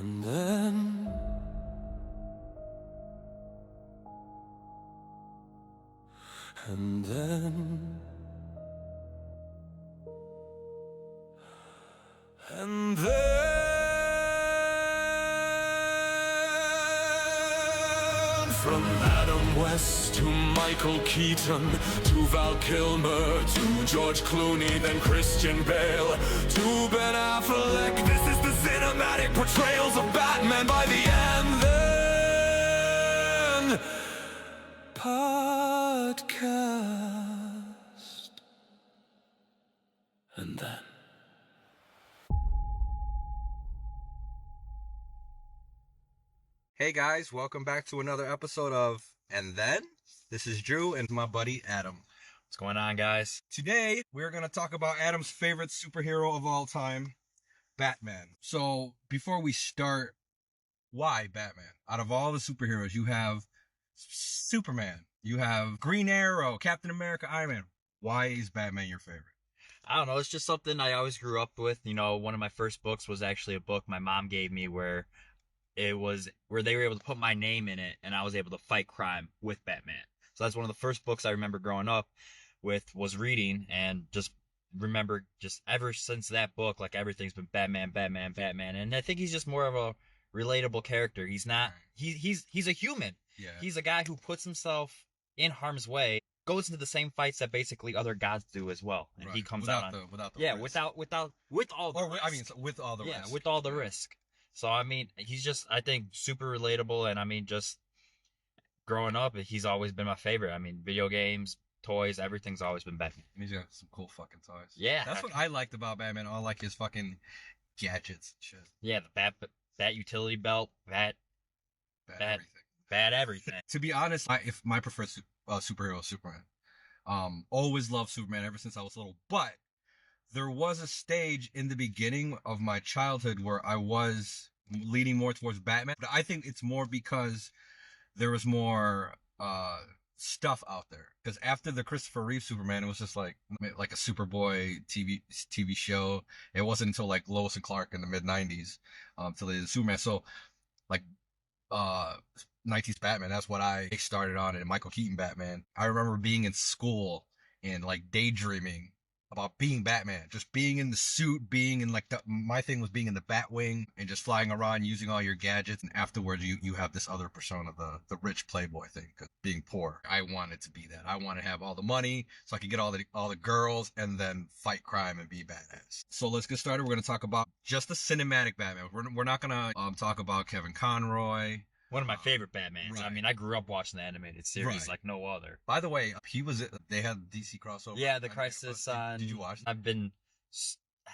And then and then and then from Adam West to Michael Keaton to Val Kilmer to George Clooney, then Christian Bale to Ben Affleck. This is the cinematic portrayals of Batman by the end. Then podcast. And then. Hey guys, welcome back to another episode of And Then. This is Drew and my buddy Adam. What's going on, guys? Today, we're going to talk about Adam's favorite superhero of all time, Batman. So, before we start, why Batman? Out of all the superheroes, you have Superman, you have Green Arrow, Captain America, Iron Man. Why is Batman your favorite? I don't know. It's just something I always grew up with. You know, one of my first books was actually a book my mom gave me where they were able to put my name in it, and I was able to fight crime with Batman. So that's one of the first books I remember growing up was reading, and just remember just ever since that book, like everything's been Batman, Batman, Batman. And I think he's just more of a relatable character. He's not, he's a human. Yeah. He's a guy who puts himself in harm's way, goes into the same fights that basically other gods do as well. And he comes out on, without the yeah, risk. with all the risk. With all the Yeah, risk. with all the risk. So, I mean, he's just, I think, super relatable. And, I mean, just growing up, he's always been my favorite. I mean, video games, toys, everything's always been Batman. And he's got some cool fucking toys. Yeah. That's what I liked about Batman. I like his fucking gadgets and shit. Yeah, the bat utility belt, Everything. bat everything. To be honest, if my preferred superhero is Superman. Always loved Superman ever since I was little. But there was a stage in the beginning of my childhood where I was leaning more towards Batman. But I think it's more because there was more stuff out there. Because after the Christopher Reeve Superman, it was just like a Superboy TV show. It wasn't until like Lois and Clark in the mid 90s till they did Superman. So like 90s Batman, that's what I started on, and Michael Keaton Batman. I remember being in school and like daydreaming about being Batman, just being in the suit, being in like my thing was being in the Batwing and just flying around using all your gadgets. And afterwards you have this other persona, the rich playboy thing, because being poor, I wanted to be that. I want to have all the money so I could get all the girls and then fight crime and be badass. So let's get started. We're going to talk about just the cinematic Batman. We're not going to talk about Kevin Conroy. One of my favorite Batmans. Right. I mean, I grew up watching the animated series Right. like no other. By the way, they had DC crossover. Yeah, the Crisis on... Did you watch that?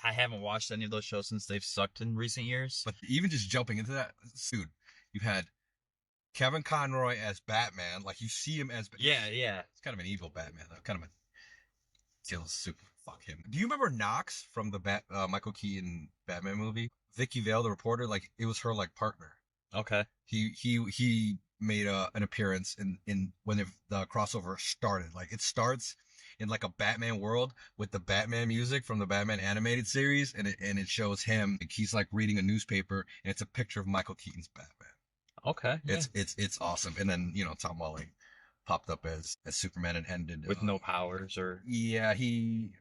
I haven't watched any of those shows since they've sucked in recent years. But even just jumping into that, dude, you've had Kevin Conroy as Batman. Like, you see him as... Yeah. It's kind of an evil Batman, though. Kind of a... Still super... Fuck him. Do you remember Knox from the Michael Keaton Batman movie? Vicky Vale, the reporter, like, it was her, like, partner. Okay. He made an appearance in when the crossover started. Like, it starts in like a Batman world with the Batman music from the Batman animated series, and it shows him, like, he's like reading a newspaper, and it's a picture of Michael Keaton's Batman. Okay. Yeah. It's awesome. And then, you know, Tom Welling popped up as Superman and ended With no powers or... Yeah,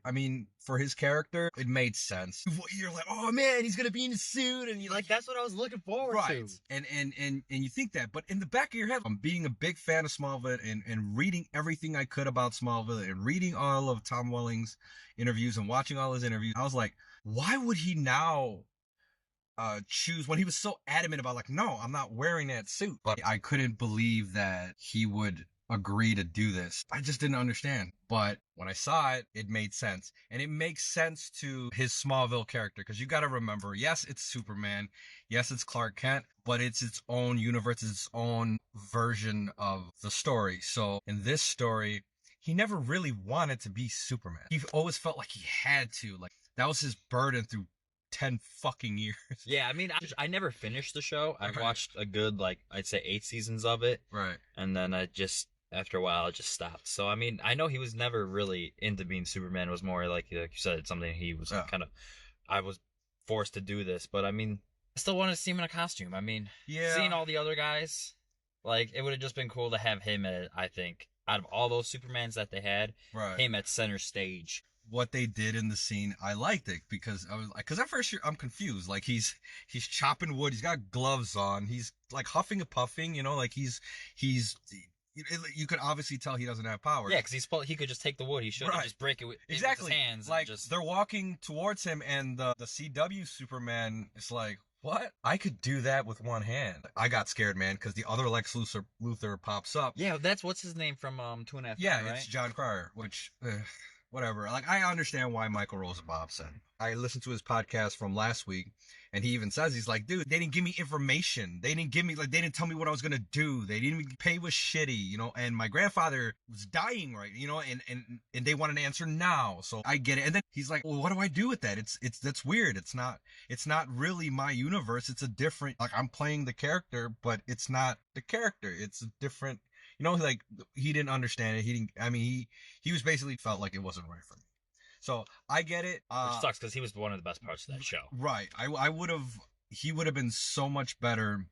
I mean, for his character, it made sense. You're like, oh man, he's gonna be in a suit, and you Like, that's what I was looking forward right. to. And you think that, but in the back of your head, I'm being a big fan of Smallville and reading everything I could about Smallville and reading all of Tom Welling's interviews and watching all his interviews. I was like, why would he now choose, when he was so adamant about like, no, I'm not wearing that suit? But I couldn't believe that he would agree to do this. I just didn't understand. But when I saw it, it made sense. And it makes sense to his Smallville character, because you got to remember, yes, it's Superman. Yes, it's Clark Kent, but it's its own universe, its own version of the story. So in this story, he never really wanted to be Superman. He always felt like he had to. Like, that was his burden through 10 fucking years. Yeah, I mean, I never finished the show. I Okay. watched a good, like, I'd say 8 seasons of it. Right. And then after a while, it just stopped. So, I mean, I know he was never really into being Superman. It was more like you said, something he was Yeah. I was forced to do this. But, I mean, I still wanted to see him in a costume. I mean, Yeah. seeing all the other guys, like, it would have just been cool to have him at, I think, out of all those Supermans that they had, Right. him at center stage. What they did in the scene, I liked it because I was like, because at first I'm confused. Like he's chopping wood, he's got gloves on, he's like huffing and puffing, you know, like he's you could obviously tell he doesn't have powers. Yeah, because he could just take the wood. He shouldn't Right. just break it with Exactly. his hands. Like and just... they're walking towards him, and the CW Superman is like, "What? I could do that with one hand." I got scared, man, because the other Lex Luthor pops up. Yeah, that's what's his name from 2.5 Yeah, Men, right? it's John Cryer, which, whatever. Like, I understand why Michael Rosenbaum said. I listened to his podcast from last week, and he even says, he's like, dude, they didn't give me information. They didn't tell me what I was going to do. They didn't even pay was shitty, you know, and my grandfather was dying, right, you know, and they want an answer now. So I get it. And then he's like, well, what do I do with that? That's weird. It's not really my universe. It's a different, like, I'm playing the character, but it's not the character. It's a different, you know, like, he didn't understand it. He was basically felt like it wasn't right for me. So I get it. Which sucks because he was one of the best parts of that show. Right. He would have been so much better,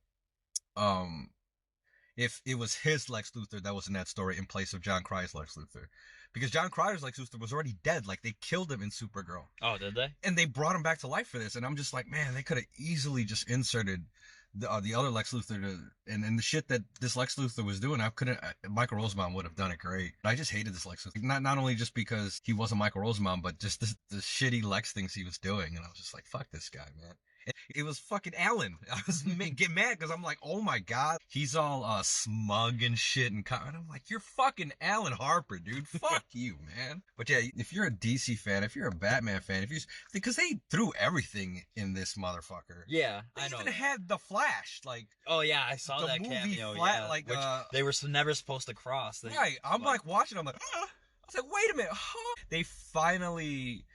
if it was his Lex Luthor that was in that story in place of John Cryer's Lex Luthor. Because John Cryer's Lex Luthor was already dead. Like, they killed him in Supergirl. Oh, did they? And they brought him back to life for this. And I'm just like, man, they could have easily just inserted the other Lex Luthor and the shit that this Lex Luthor was doing. Michael Rosenbaum would have done it great. I just hated this Lex Luthor. Not only just because he wasn't Michael Rosenbaum, but just the shitty Lex things he was doing. And I was just like, fuck this guy, man. It was fucking Alan. I was getting mad because I'm like, oh my god, he's all smug and shit, and I'm like, you're fucking Alan Harper, dude. Fuck you, man. But yeah, if you're a DC fan, if you're a Batman fan, because they threw everything in this motherfucker. Yeah, they I know. Even had the Flash, like. Oh yeah, I saw that cameo. Yeah, like, which they were never supposed to cross. Right. I'm like watching. I'm like, I was like, wait a minute. They finally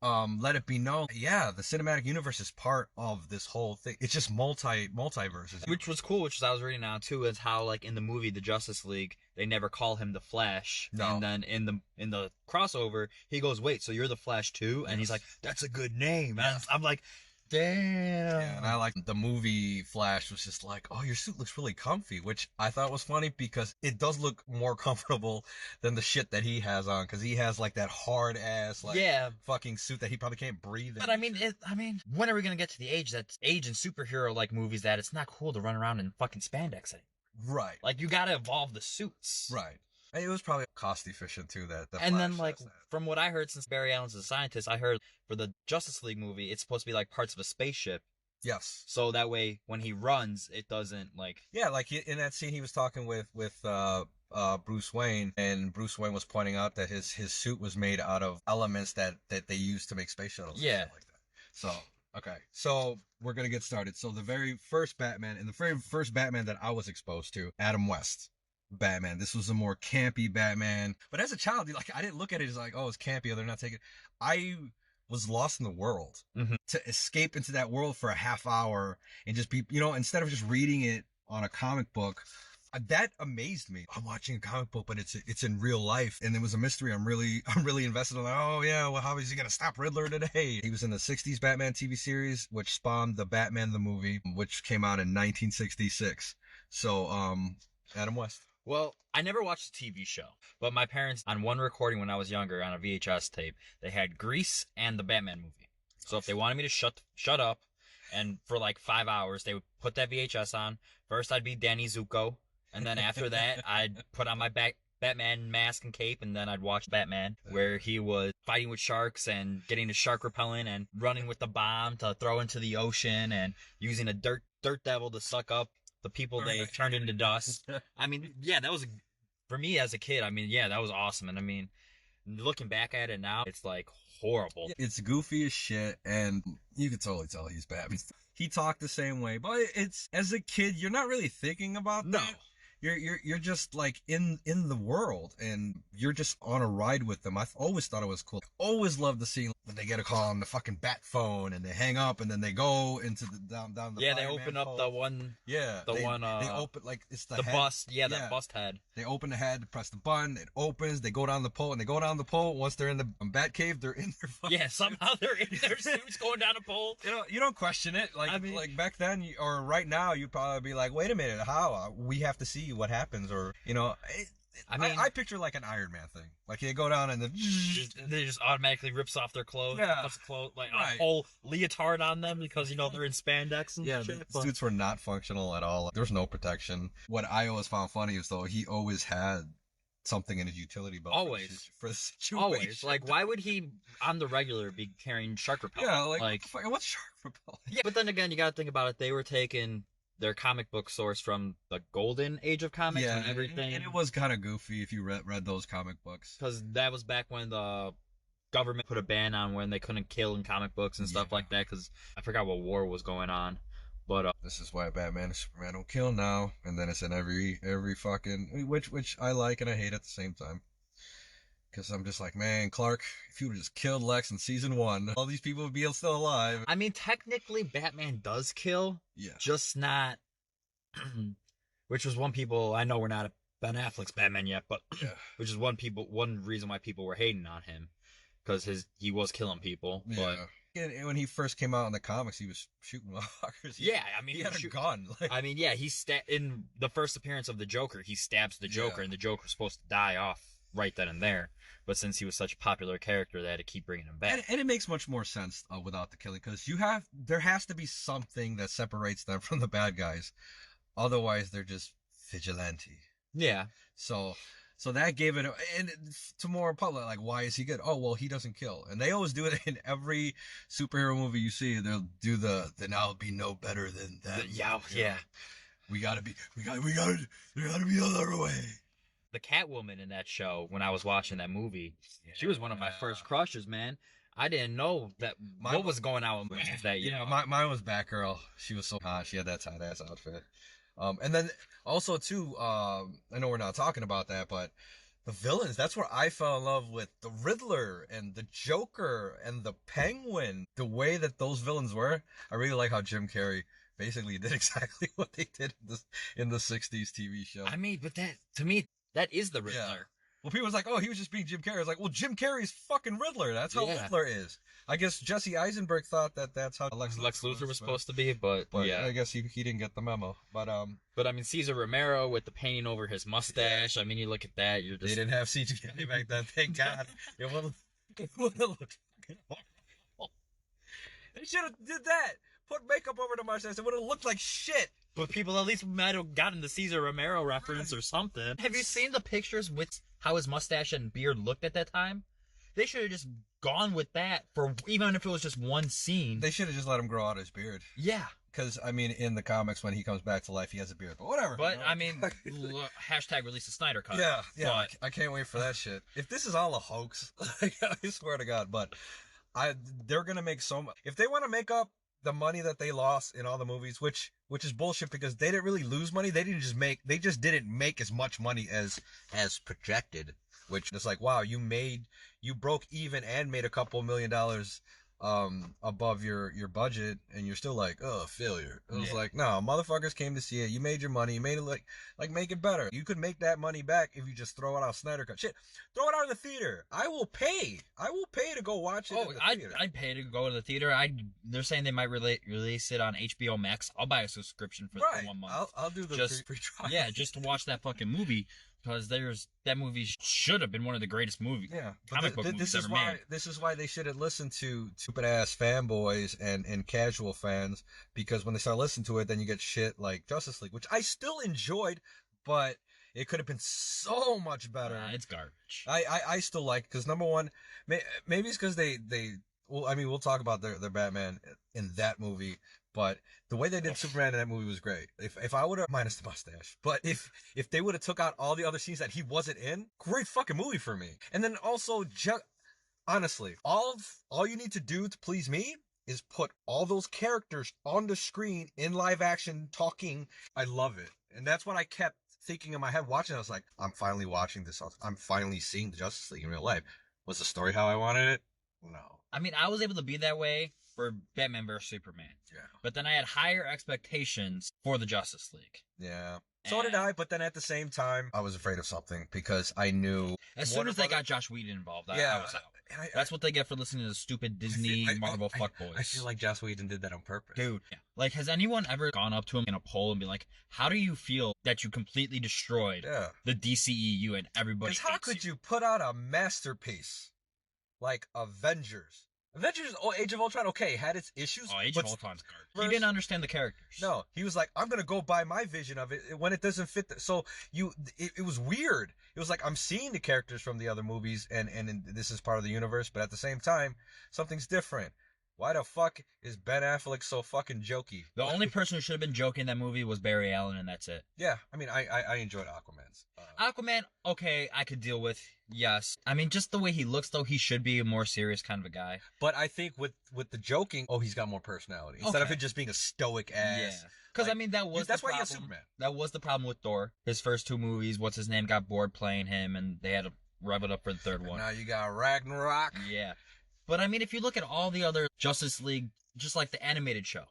let it be known. Yeah, the cinematic universe is part of this whole thing. It's just multiverses. Which was cool, which I was reading now too, is how, like, in the movie The Justice League, they never call him the Flash. No. And then in the crossover, he goes, "Wait, so you're the Flash too?" And he's like, "That's a good name." And I'm like, damn. Yeah, and I like the movie Flash was just like, oh, your suit looks really comfy, which I thought was funny because it does look more comfortable than the shit that he has on, because he has like that hard ass fucking suit that he probably can't breathe in. But I mean, when are we gonna get to the age in superhero like movies that it's not cool to run around in fucking spandex anymore? Right. Like, you gotta evolve the suits. Right. It was probably cost efficient too. That and then, like, from what I heard, since Barry Allen's a scientist, I heard for the Justice League movie, it's supposed to be like parts of a spaceship. Yes. So that way, when he runs, it doesn't like. Yeah, like in that scene, he was talking with Bruce Wayne, and Bruce Wayne was pointing out that his suit was made out of elements that they used to make space shuttles. Yeah. And stuff like that. So. Okay, so we're gonna get started. So the very first Batman that I was exposed to, Adam West Batman. This was a more campy Batman. But as a child, like, I didn't look at it as like, oh, it's campy, they're not taking it. I was lost in the world. Mm-hmm. To escape into that world for a half hour and just be, you know, instead of just reading it on a comic book. That amazed me. I'm watching a comic book, but it's in real life, and it was a mystery. I'm really invested in. Like, oh yeah, well, how is he gonna stop Riddler today? He was in the '60s Batman TV series, which spawned the Batman the movie, which came out in 1966. So, Adam West. Well, I never watched the TV show, but my parents, on one recording when I was younger on a VHS tape, they had Grease and the Batman movie. So if they wanted me to shut up, and for like 5 hours, they would put that VHS on. First, I'd be Danny Zuko. And then after that, I'd put on my Batman mask and cape, and then I'd watch Batman, where he was fighting with sharks and getting the shark repellent and running with the bomb to throw into the ocean and using a dirt devil to suck up the people they turned into dust. I mean, yeah, that was, for me as a kid, I mean, yeah, that was awesome. And I mean, looking back at it now, it's like horrible. It's goofy as shit, and you could totally tell he's Batman. He talked the same way, but it's, as a kid, you're not really thinking about that. you're just like in the world, and you're just on a ride with them. I've always thought it was cool. Always loved the scene when they get a call on the fucking bat phone and they hang up and then they go into the down the Yeah, they fireman open up pole. the one. Yeah, The they one, they open like it's the The head. bust. Yeah, that bust head. They open the head, press the button, it opens. They go down the pole, and they go down the pole. Once they're in the bat cave, they're in their fucking Yeah, somehow they're in their suits going down a pole. you don't question it. Like I mean- like back then, or right now, you'd probably be like, wait a minute, how? We have to see what happens, or I mean- I picture like an Iron Man thing. Like they go down and They just automatically rips off their clothes. Yeah. Puts clothes like Right. a whole leotard on them because they're in spandex and yeah, shit. the but- suits were not functional at all. There was no protection. What I always found funny is though he always had something in his utility belt Always. for the situation. Always. Like, why would he, on the regular, be carrying shark repellent? Yeah, like what's shark repellent? Yeah, but then again, you gotta think about it. They were taking their comic book source from the golden age of comics Yeah, and everything. and it was kind of goofy if you read those comic books. Because that was back when the government put a ban on when they couldn't kill in comic books and stuff Yeah. like that. Because I forgot what war was going on. But This is why Batman and Superman don't kill now, and then it's in every fucking which I like and I hate at the same time. Because I'm just like, man, Clark, if you would have just killed Lex in season 1, all these people would be still alive. I mean, technically, Batman does kill, Yeah. just not. Which was I know we're not a Ben Affleck's Batman yet, but Yeah. which is one reason why people were hating on him, because he was killing people. But And when he first came out in the comics, he was shooting motherfuckers. yeah, I mean, he had a gun. Like, I mean, yeah, in the first appearance of the Joker, he stabs the Joker, Yeah. and the Joker's supposed to die off right then and there. But since he was such a popular character, they had to keep bringing him back. and it makes much more sense without the killing, because there has to be something that separates them from the bad guys. Otherwise, they're just vigilante. Yeah. So that gave it, and to more public, like, why is he good? Oh, well, he doesn't kill. And they always do it in every superhero movie you see. They'll do then I'll be no better than that. Yeah. We gotta be other way. The Catwoman in that show, when I was watching that movie, she was one of my first crushes, man. I didn't know what was going on with me that year. Yeah, mine was Batgirl. She was so hot. She had that tight ass outfit. And then also too, I know we're not talking about that, but the villains, that's where I fell in love with the Riddler and the Joker and the Penguin. The way that those villains were, I really like how Jim Carrey basically did exactly what they did in the 60s TV show. I mean, but to me, that is the Riddler. Yeah. Well, people was like, oh, he was just being Jim Carrey. I was like, well, Jim Carrey's fucking Riddler. That's how Yeah. Riddler is. I guess Jesse Eisenberg thought that's how Lex Luthor was supposed to be, but yeah. I guess he didn't get the memo. But I mean, Cesar Romero with the painting over his mustache. I mean, you look at that, you're they just. didn't have CGI back then. Thank God. It would have looked horrible. They should have did that. Put makeup over the mustache. It would have looked like shit. But people at least might have gotten the Cesar Romero reference or something. Have you seen the pictures with how his mustache and beard looked at that time? They should have just gone with that for even if it was just one scene. They should have just let him grow out his beard. Yeah. Because, I mean, in the comics, when he comes back to life, he has a beard. But whatever. But, I mean, hashtag release the Snyder Cut. Yeah. But, I can't wait for that shit. If this is all a hoax, I swear to God. But they're going to make so much. If they want to make up the money that they lost in all the movies, which is bullshit because they didn't really lose money. They just didn't make as much money as projected, which is like, wow, you broke even and made a couple $1 million above your budget, and you're still like, oh, failure. It was like, no, motherfuckers came to see it. You made your money. You made it like make it better. You could make that money back if you just throw it out Snyder Cut. Shit, throw it out in the theater. I will pay to go watch it in the theater. I'd pay to go to the theater. They're saying they might release it on HBO Max. I'll buy a subscription for 1 month. I'll do the free trial. Yeah, just to watch that fucking movie. Because that movie should have been one of the greatest movies. Yeah, comic book movies ever made. This is why they shouldn't listen to stupid ass fanboys and casual fans, because when they start listening to it, then you get shit like Justice League, which I still enjoyed, but it could have been so much better. It's garbage. I still like, because number one, maybe it's because well, I mean, we'll talk about their Batman in that movie, but the way they did Superman in that movie was great. If I would have, minus the mustache, but if they would have took out all the other scenes that he wasn't in, great fucking movie for me. And then also, honestly, all you need to do to please me is put all those characters on the screen in live action talking. I love it. And that's what I kept thinking in my head watching it, I was like, I'm finally watching this. I'm finally seeing the Justice League in real life. Was the story how I wanted it? No. I mean, I was able to be that way for Batman vs Superman. Yeah. But then I had higher expectations for the Justice League. Yeah. So did I, but then at the same time, I was afraid of something because I knew... As soon as they got Josh Whedon involved, I was out. That's what they get for listening to the stupid Disney Marvel fuckboys. I feel like Joss Whedon did that on purpose. Dude. Yeah. Like, has anyone ever gone up to him in a poll and be like, how do you feel that you completely destroyed the DCEU and everybody Because how could you put out a masterpiece like Avengers? Avengers Age of Ultron, okay, had its issues. Oh, Age of Ultron's garbage. He didn't understand the characters. No, he was like, I'm going to go by my vision of it when it doesn't fit. So it was weird. It was like, I'm seeing the characters from the other movies and this is part of the universe, but at the same time, something's different. Why the fuck is Ben Affleck so fucking jokey? The only person who should have been joking in that movie was Barry Allen, and that's it. Yeah, I mean, I enjoyed Aquaman's. Aquaman, okay, I could deal with, yes. I mean, just the way he looks, though, he should be a more serious kind of a guy. But I think with the joking, he's got more personality. Instead of it just being a stoic ass. Yeah. Because, I mean, that's why he has Superman. That was the problem with Thor. His first two movies, what's-his-name, got bored playing him, and they had to rev it up for the third one. Now you got Ragnarok. Yeah. But, I mean, if you look at all the other Justice League, just like the animated show,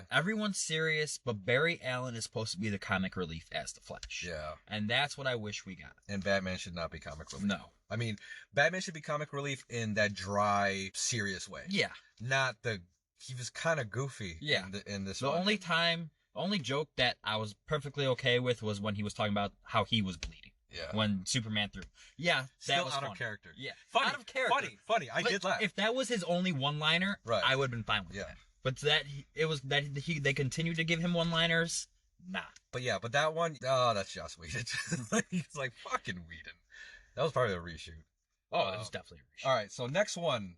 everyone's serious, but Barry Allen is supposed to be the comic relief as the Flash. Yeah. And that's what I wish we got. And Batman should not be comic relief. No. I mean, Batman should be comic relief in that dry, serious way. Yeah. Not he was kind of goofy in this one. The only joke that I was perfectly okay with was when he was talking about how he was bleeding. Yeah. When Superman threw. Yeah, that was out funny. of character. Yeah. Funny. Out of character. Funny. I did laugh. If that was his only one-liner, I would have been fine with that. But they continued to give him one-liners, nah. But that one, that's Joss Whedon. He's like, fucking Whedon. That was probably a reshoot. Oh, that was definitely a reshoot. All right, so next one.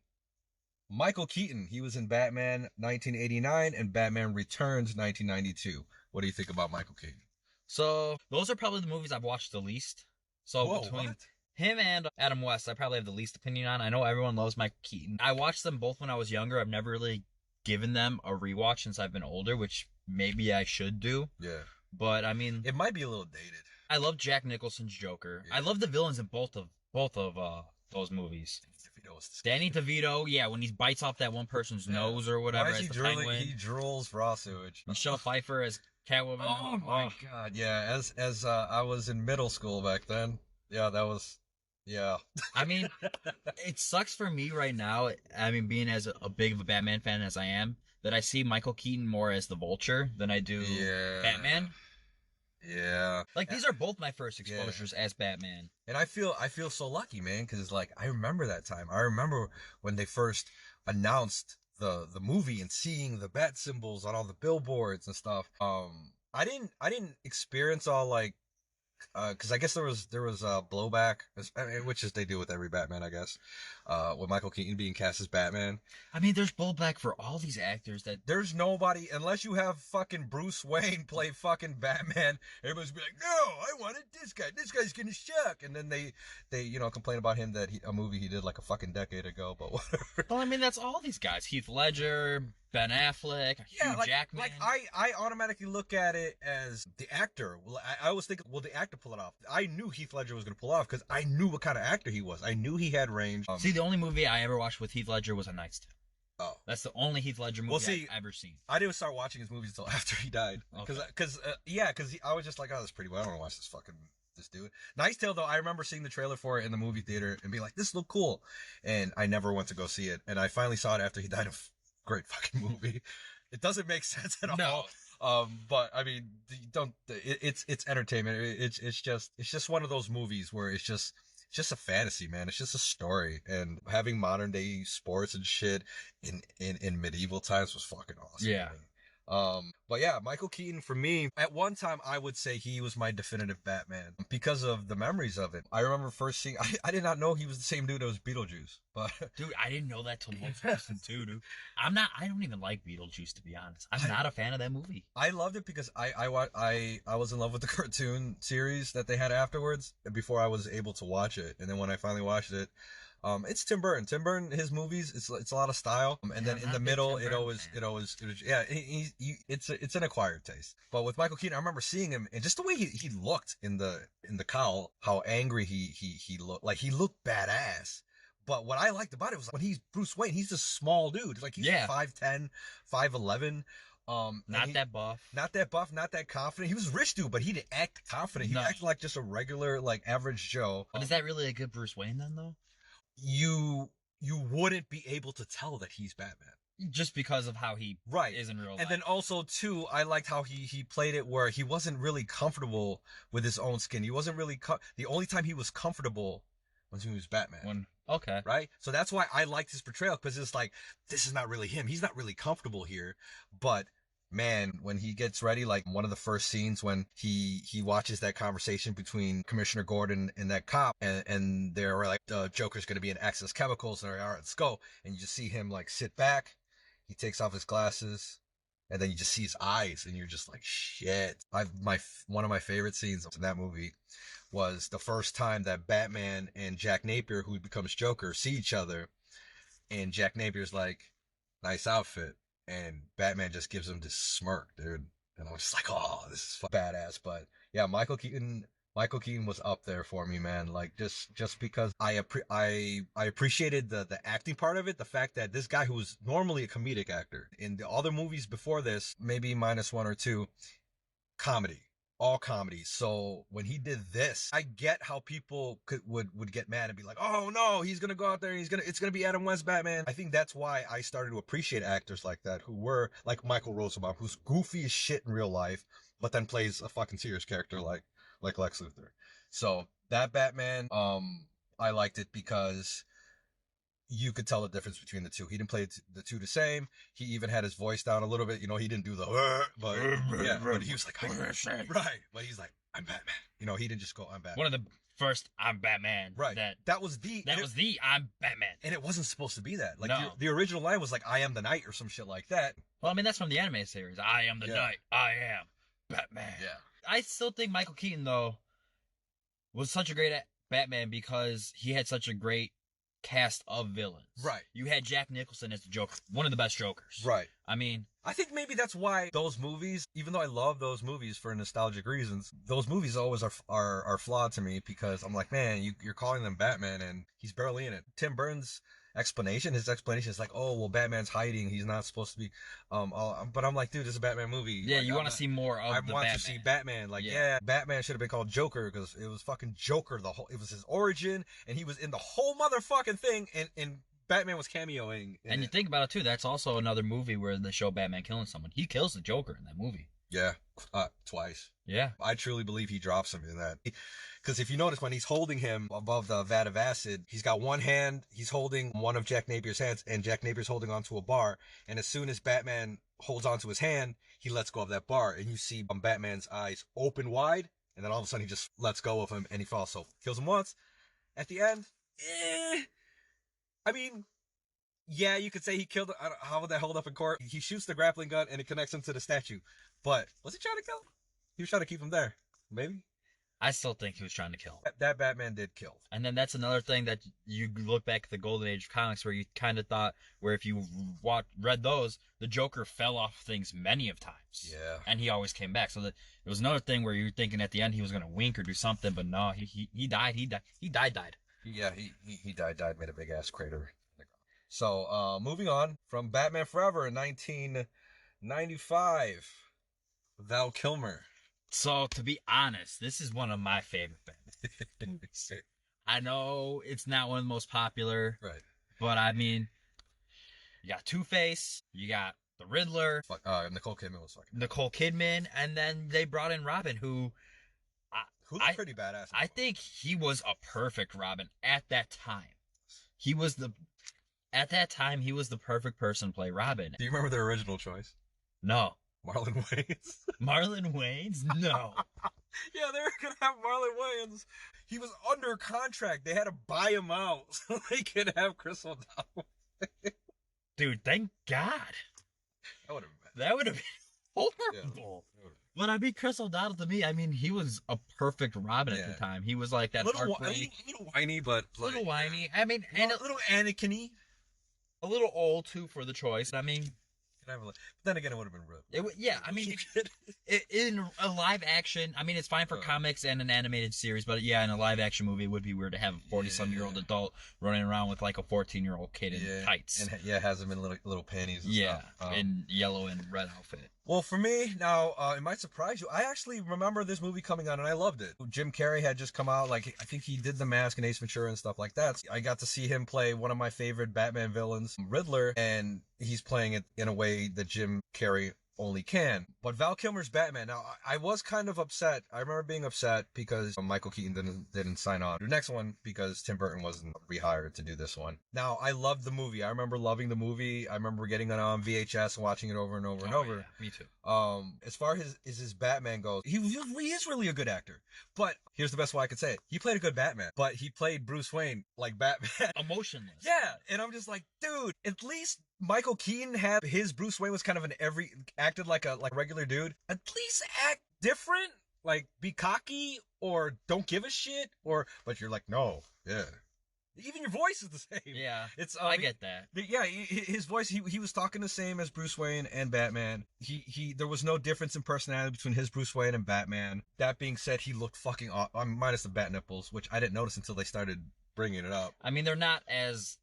Michael Keaton. He was in Batman 1989 and Batman Returns 1992. What do you think about Michael Keaton? So, those are probably the movies I've watched the least. So, between him and Adam West, I probably have the least opinion on. I know everyone loves Michael Keaton. I watched them both when I was younger. I've never really given them a rewatch since I've been older, which maybe I should do. Yeah. But, I mean... It might be a little dated. I love Jack Nicholson's Joker. Yeah. I love the villains in both of those movies. Danny DeVito, when he bites off that one person's nose or whatever. Why is he drooling? He drools raw sewage. Michelle Pfeiffer as Catwoman. Oh my god, yeah. As I was in middle school back then. Yeah, that was. Yeah. I mean, it sucks for me right now. I mean, being as a big of a Batman fan as I am, that I see Michael Keaton more as the Vulture than I do Batman. Yeah. Like, these are both my first exposures as Batman. And I feel so lucky, man, because, like, I remember that time. I remember when they first announced the movie and seeing the bat symbols on all the billboards and stuff. I didn't experience all, like, because I guess there was blowback, which is they do with every Batman, I guess, with Michael Keaton being cast as Batman. I mean, there's blowback for all these actors that there's nobody unless you have fucking Bruce Wayne play fucking Batman. Everybody's be like, no, I wanted this guy. This guy's gonna suck. And then they complain about him that a movie he did like a fucking decade ago, but whatever. Well, I mean, that's all these guys: Heath Ledger, Ben Affleck, Hugh Jackman. Like I automatically look at it as the actor. I always think, will the actor pull it off? I knew Heath Ledger was going to pull it off because I knew what kind of actor he was. I knew he had range. See, the only movie I ever watched with Heath Ledger was A Knight's Tale. Oh. That's the only Heath Ledger movie I've ever seen. I didn't start watching his movies until after he died. Because I was just like, oh, that's pretty well. I don't want to watch this dude. Knight's Tale, though, I remember seeing the trailer for it in the movie theater and being like, this looked cool. And I never went to go see it. And I finally saw it after he died. Great fucking movie. It doesn't make sense at all. But I mean, it's entertainment. It's just one of those movies where it's just a fantasy, man. It's just a story, and having modern day sports and shit in medieval times was fucking awesome. Yeah. But yeah, Michael Keaton, for me, at one time, I would say he was my definitive Batman because of the memories of it. I remember first seeing, I did not know he was the same dude that was Beetlejuice, but. Dude, I didn't know that till most recent too, dude. I don't even like Beetlejuice, to be honest. I'm not a fan of that movie. I loved it because I was in love with the cartoon series that they had afterwards before I was able to watch it. And then when I finally watched it, It's Tim Burton. Tim Burton, his movies, it's a lot of style, and then in the middle, it always, yeah, it's an acquired taste. But with Michael Keaton, I remember seeing him and just the way he looked in the cowl, how angry he looked, like he looked badass. But what I liked about it was when he's Bruce Wayne, he's a small dude, like he's 5'10", 5'11". Not that buff, not that confident. He was a rich dude, but he didn't act confident. He acted like just a regular, like average Joe. But is that really a good Bruce Wayne then, though? You wouldn't be able to tell that he's Batman just because of how he is in real life. And then also too, I liked how he played it where he wasn't really comfortable with his own skin. He wasn't really the only time he was comfortable was when he was Batman. Okay. Right? So that's why I liked his portrayal, because it's like, this is not really him. He's not really comfortable here. But man, when he gets ready, like one of the first scenes when he watches that conversation between Commissioner Gordon and that cop, and they're like, Joker's going to be in Access Chemicals, and all right, let's go. And you just see him like sit back. He takes off his glasses, and then you just see his eyes, and you're just like, shit. One of my favorite scenes in that movie was the first time that Batman and Jack Napier, who becomes Joker, see each other, and Jack Napier's like, nice outfit. And Batman just gives him this smirk, dude. And I was just like, oh, this is badass. But yeah, Michael Keaton was up there for me, man. Like just because I appreciated the acting part of it, the fact that this guy who was normally a comedic actor in the other movies before this, maybe minus one or two, all comedy. So when he did this, I get how people would get mad and be like, oh no, he's gonna go out there and it's gonna be Adam West Batman. I think that's why I started to appreciate actors like that, who were like Michael Rosenbaum, who's goofy as shit in real life, but then plays a fucking serious character like Lex Luthor. So that Batman, I liked it because you could tell the difference between the two. He didn't play the two the same. He even had his voice down a little bit. You know, he didn't do the, but yeah, but he was like, right. But he's like, I'm Batman. You know, he didn't just go, I'm Batman. One of the first I'm Batman. Right. That was the I'm Batman. And it wasn't supposed to be that. Like no. the original line was like, I am the Knight or some shit like that. Well, I mean, that's from the anime series. I am the Knight. I am Batman. Yeah. I still think Michael Keaton, though, was such a great Batman because he had such a great cast of villains. Right. You had Jack Nicholson as the Joker, one of the best Jokers. Right. I mean, I think maybe that's why those movies, even though I love those movies for nostalgic reasons, those movies always are flawed to me, because I'm like, man, you're calling them Batman and he's barely in it. Tim Burton's his explanation is like, oh, well, Batman's hiding, he's not supposed to be, but I'm like, dude, this is a Batman movie. Yeah, like, you want to see more of the Batman. I want to see Batman. Like, yeah, Batman should have been called Joker, because it was fucking Joker, it was his origin, and he was in the whole motherfucking thing, and Batman was cameoing. And you think about it too, that's also another movie where they show Batman killing someone. He kills the Joker in that movie. Yeah, twice. Yeah. I truly believe he drops him in that. Because if you notice, when he's holding him above the vat of acid, he's got one hand, he's holding one of Jack Napier's hands, and Jack Napier's holding onto a bar. And as soon as Batman holds onto his hand, he lets go of that bar. And you see Batman's eyes open wide, and then all of a sudden he just lets go of him and he falls. So kills him once. At the end, I mean, yeah, you could say he killed. How would that hold up in court? He shoots the grappling gun and it connects him to the statue. But was he trying to kill him? He was trying to keep him there. Maybe. I still think he was trying to kill him. That Batman did kill. And then that's another thing that you look back at the golden age of comics, where you kind of thought, where if you read those, the Joker fell off things many of times. Yeah. And he always came back. So it was another thing where you're thinking at the end he was going to wink or do something, but no, he died. He died. Yeah, he died, made a big ass crater. So, moving on from Batman Forever in 1995, Val Kilmer. So, to be honest, this is one of my favorite Batman movies. I know it's not one of the most popular, right? But I mean, you got Two-Face, you got the Riddler. Nicole Kidman was fucking. Nicole Kidman, and then they brought in Robin, who looked pretty badass. I think he was a perfect Robin at that time. At that time, he was the perfect person to play Robin. Do you remember their original choice? No. Marlon Wayans. Marlon Wayans? No. Yeah, they were going to have Marlon Wayans. He was under contract. They had to buy him out so they could have Chris O'Donnell. Dude, thank God. That would have been bad. That would have been horrible. Yeah. But I mean, Chris O'Donnell to me, I mean, he was a perfect Robin at the time. He was like that A little whiny, but a little like, whiny. I mean, and a little Anakin-y. a little old too for the choice. I mean, But then again, it would have been real. yeah. I mean, in a live action, I mean, it's fine for comics and an animated series, but yeah, in a live action movie, it would be weird to have a 40-some-year-old adult running around with like a 14-year-old kid in tights. And has him in little panties. And stuff. In yellow and red outfit. Well, for me, now, it might surprise you. I actually remember this movie coming out, and I loved it. Jim Carrey had just come out. Like, I think he did The Mask and Ace Ventura and stuff like that. I got to see him play one of my favorite Batman villains, Riddler, and he's playing it in a way that Jim Carrey only can. But Val Kilmer's Batman. Now, I was kind of upset. I remember being upset because Michael Keaton didn't sign on to the next one because Tim Burton wasn't rehired to do this one. Now, I loved the movie. I remember loving the movie. I remember getting it on VHS and watching it over and over and over. Yeah, me too. As far as his Batman goes, he is really a good actor. But here's the best way I could say it. He played a good Batman, but he played Bruce Wayne like Batman. Emotionless. Yeah, and I'm just like, dude, at least Michael Keaton had his Bruce Wayne was kind of acted like a regular dude. At least act different, like be cocky or don't give a shit, but you're like, no, yeah. Even your voice is the same. Yeah, it's I get that. Yeah, his voice. He was talking the same as Bruce Wayne and Batman. There was no difference in personality between his Bruce Wayne and Batman. That being said, he looked fucking awesome, minus the bat nipples, which I didn't notice until they started bringing it up. I mean, they're not as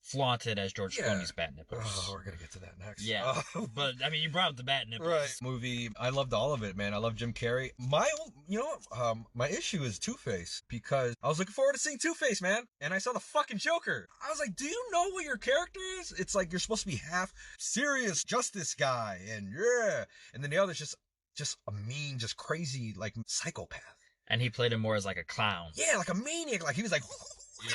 flaunted as George Clooney's bat nipples. Oh, we're gonna get to that next. Yeah, but I mean, you brought up the bat nipples. Right. Movie, I loved all of it, man. I love Jim Carrey. My issue is Two-Face because I was looking forward to seeing Two-Face, man, and I saw the fucking Joker. I was like, do you know what your character is? It's like you're supposed to be half serious justice guy, and then the other's just a mean, just crazy, like psychopath. And he played him more as like a clown. Yeah, like a maniac. Like he was like,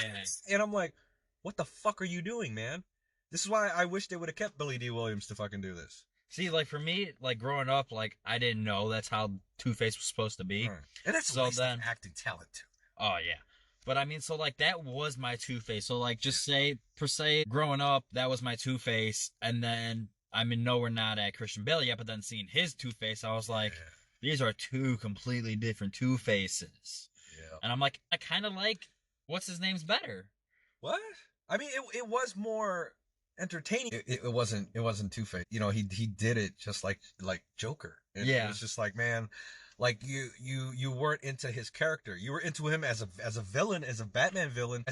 yeah. And I'm like, what the fuck are you doing, man? This is why I wish they would have kept Billy D. Williams to fucking do this. See, like for me, like growing up, like I didn't know that's how Two-Face was supposed to be. Right. And that's so then acting talent too. Oh yeah. But I mean, so like that was my Two-Face. So like just say per se, growing up, that was my Two-Face, and then I mean, no, we're not at Christian Bale yet, but then seeing his Two-Face, I was like, these are two completely different Two-Faces. Yeah. And I'm like, I kind of like what's his name's better. What? I mean, it was more entertaining. It wasn't Two-Face. You know, he did it just like Joker. It was just like, man, like you weren't into his character. You were into him as a villain, as a Batman villain.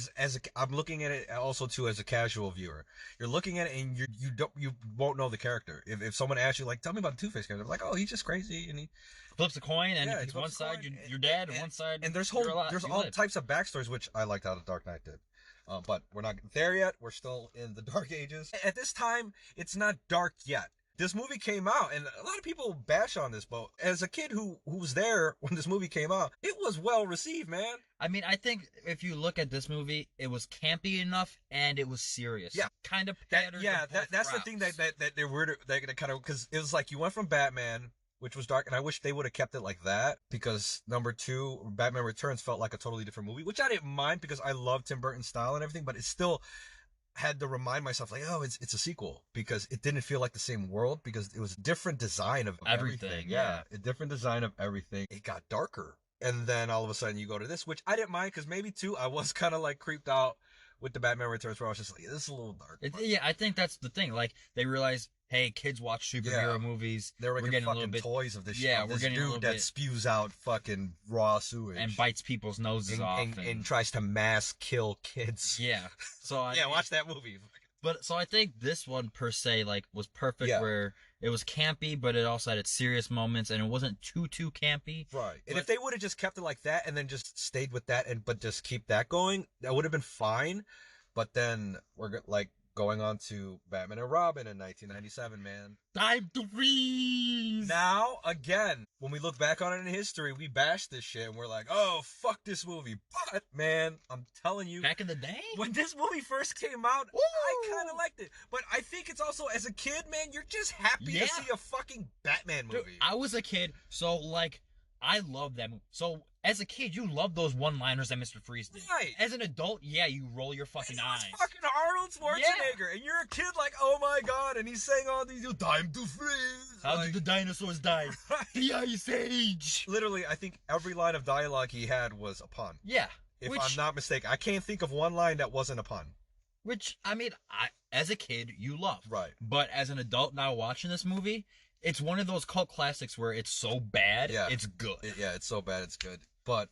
I'm looking at it also too as a casual viewer. You're looking at it and you won't know the character. If someone asks you like, tell me about the Two-Face character, I'm like, oh, he's just crazy and he flips a coin and if it's one side you're dead and one side and there's all types of backstories, which I liked how the Dark Knight did. But we're not there yet. We're still in the Dark Ages. At this time, it's not dark yet. This movie came out, and a lot of people bash on this, but as a kid who was there when this movie came out, it was well received, man. I mean, I think if you look at this movie, it was campy enough, and it was serious. Yeah. Kind of that's the thing that they were kind of, because it was like you went from Batman, which was dark, and I wish they would have kept it like that, because number 2, Batman Returns felt like a totally different movie, which I didn't mind because I love Tim Burton's style and everything, but it still had to remind myself like, oh, it's a sequel, because it didn't feel like the same world, because it was a different design of everything. Yeah, a different design of everything. It got darker, and then all of a sudden you go to this, which I didn't mind, because maybe too I was kind of like creeped out with the Batman Returns, where I was just like, this is a little dark. Yeah, I think that's the thing. Like, they realize, hey, kids watch superhero movies. They're getting fucking toys of this shit. Yeah, we're getting dude a little that bit, spews out fucking raw sewage and bites people's noses off and tries to mass kill kids. Yeah. So watch that movie. But so I think this one per se like was perfect, where it was campy, but it also had its serious moments, and it wasn't too campy. Right. And if they would have just kept it like that and then just stayed with that but just keep that going, that would have been fine. But then we're like going on to Batman and Robin in 1997, man. Time to freeze! Now, again, when we look back on it in history, we bash this shit and we're like, oh, fuck this movie. But, man, I'm telling you. Back in the day? When this movie first came out, I kind of liked it. But I think it's also, as a kid, man, you're just happy to see a fucking Batman movie. Dude, I was a kid, so, like, I love that movie. So, as a kid, you love those one-liners that Mr. Freeze did. Right. As an adult, yeah, you roll your fucking eyes. It's fucking Arnold Schwarzenegger, and you're a kid like, oh my god, and he's saying all these, time to freeze. How did the dinosaurs die? The Ice Age. Literally, I think every line of dialogue he had was a pun. Yeah. If I'm not mistaken, I can't think of one line that wasn't a pun. Which, I mean, as a kid, you love. Right. But as an adult now watching this movie, it's one of those cult classics where it's so bad, it's good. It's so bad, it's good. But,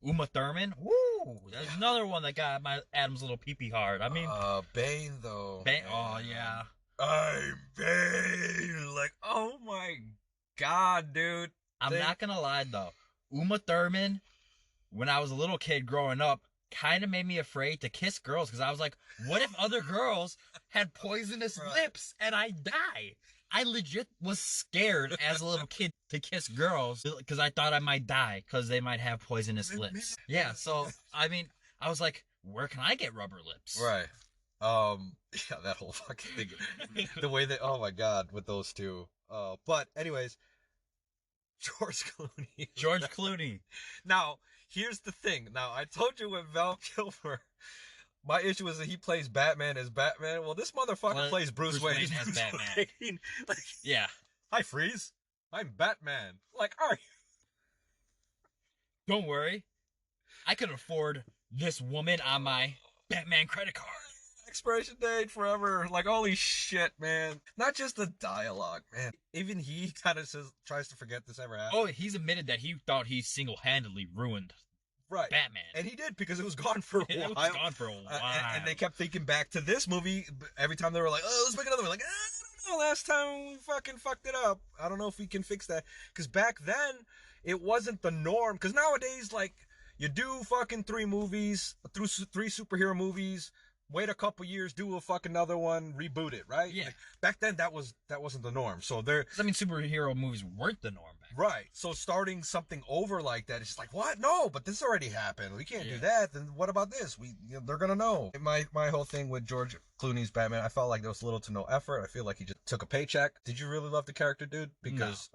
Uma Thurman, woo! There's another one that got my Adam's little pee-pee hard. I mean... Bane, though. Bane, oh, yeah. I'm Bane! Like, oh my god, dude. I'm not gonna lie, though. Uma Thurman, when I was a little kid growing up, kind of made me afraid to kiss girls, because I was like, what if other girls had poisonous lips and I die? I legit was scared as a little kid to kiss girls because I thought I might die because they might have poisonous lips. Yeah, so, I mean, I was like, where can I get rubber lips? Right. Yeah, that whole fucking thing. The way that, oh my god, with those two. But anyways, George Clooney. George Clooney. Now, here's the thing. Now, I told you with Val Kilmer, my issue is that he plays Batman as Batman. Well, this motherfucker plays Bruce Wayne as Batman. Like, yeah. Hi, Freeze. I'm Batman. Like, are you? Don't worry. I could afford this woman on my Batman credit card. Expiration date forever. Like, holy shit, man. Not just the dialogue, man. Even he kind of tries to forget this ever happened. Oh, he's admitted that he thought he single-handedly ruined Batman. And he did, because it was gone for a while. It was gone for a while. And they kept thinking back to this movie. Every time they were like, oh, let's make another one. Like, I don't know, last time we fucking fucked it up. I don't know if we can fix that. Because back then, it wasn't the norm. Because nowadays, like, you do fucking three superhero movies, wait a couple years, do a fucking another one, reboot it, right? Yeah. Like, back then, that wasn't the norm. So I mean, superhero movies weren't the norm back then. Right. So starting something over like that, it's just like, what? No, but this already happened. We can't do that. Then what about this? They're gonna know. My whole thing with George Clooney's Batman, I felt like there was little to no effort. I feel like he just took a paycheck. Did you really love the character, dude? Because,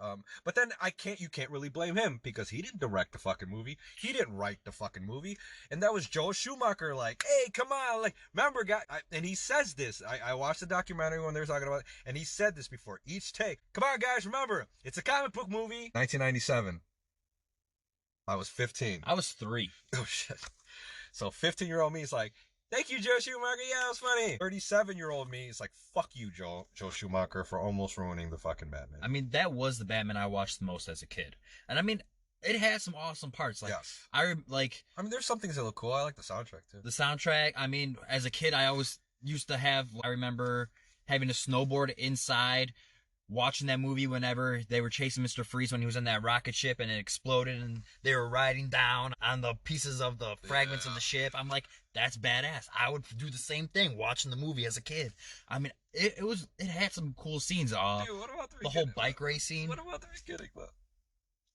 but then you can't really blame him, because he didn't direct the fucking movie. He didn't write the fucking movie. And that was Joel Schumacher, like, hey, come on, like, remember, guy, and he says this. I watched the documentary when they were talking about it, and he said this before each take. Come on, guys, remember, it's a comic book movie. 1997. I was 15. I was 3. Oh, shit. So 15-year-old me is like, thank you, Joe Schumacher. Yeah, it was funny. 37-year-old me is like, fuck you, Joe Schumacher, for almost ruining the fucking Batman. I mean, that was the Batman I watched the most as a kid. And I mean, it had some awesome parts. Like, yes. I mean, there's some things that look cool. I like the soundtrack, too. The soundtrack, I mean, as a kid, I always used to I remember having a snowboard inside, watching that movie whenever they were chasing Mr. Freeze when he was in that rocket ship and it exploded and they were riding down on the pieces of the fragments of the ship. I'm like, that's badass. I would do the same thing watching the movie as a kid. I mean, it had some cool scenes. Dude, what about the whole bike race scene. What about the beginning, though?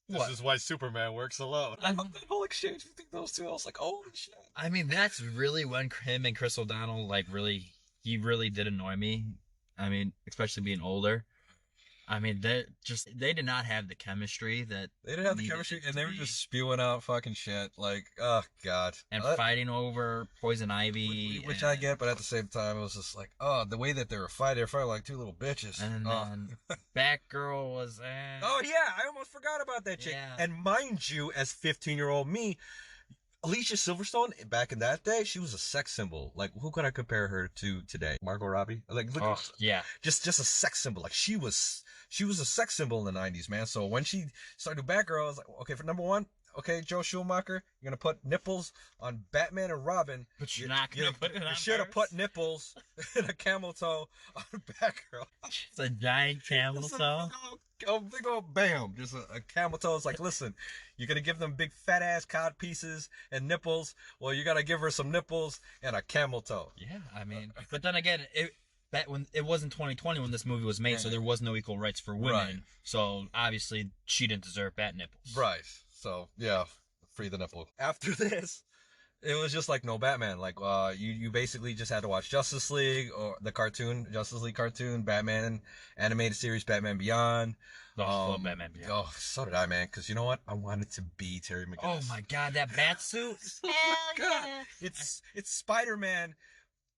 What? This is why Superman works alone. I love that whole exchange between those two. I was like, holy shit. I mean, that's really when him and Chris O'Donnell, he really did annoy me. I mean, especially being older. I mean, they did not have the chemistry that they didn't have the chemistry, and they were just spewing out fucking shit. Like, oh god, and fighting over Poison Ivy, which I get, but at the same time, it was just like, oh, the way that they were fighting like two little bitches. And then Batgirl was. Oh yeah, I almost forgot about that chick. Yeah. And mind you, as 15-year-old me, Alicia Silverstone, back in that day, she was a sex symbol. Like, who could I compare her to today? Margot Robbie? Like, look, yeah. Just a sex symbol. Like, she was a sex symbol in the 90s, man. So when she started Batgirl, I was like, okay, for number one, okay, Joe Schumacher, you're gonna put nipples on Batman and Robin. But you're not gonna put it on. You should have put nipples in a camel toe on Batgirl. It's a giant camel toe. Big old bam, just a camel toe. It's like, listen, you're gonna give them big fat ass cod pieces and nipples. Well, you gotta give her some nipples and a camel toe. Yeah, I mean, but then again, when it wasn't 2020 when this movie was made, so there was no equal rights for women. Right. So obviously, she didn't deserve bat nipples. Right. So yeah, free the nipple. After this, It was just like no Batman. Like you basically just had to watch Justice League or the cartoon, Justice League cartoon, Batman animated series, Batman Beyond. Oh, I love Batman Beyond. Oh, so did I, man. Because you know what? I wanted to be Terry McGinnis. Oh my god, that bat suit! Oh my God. It's Spider-Man,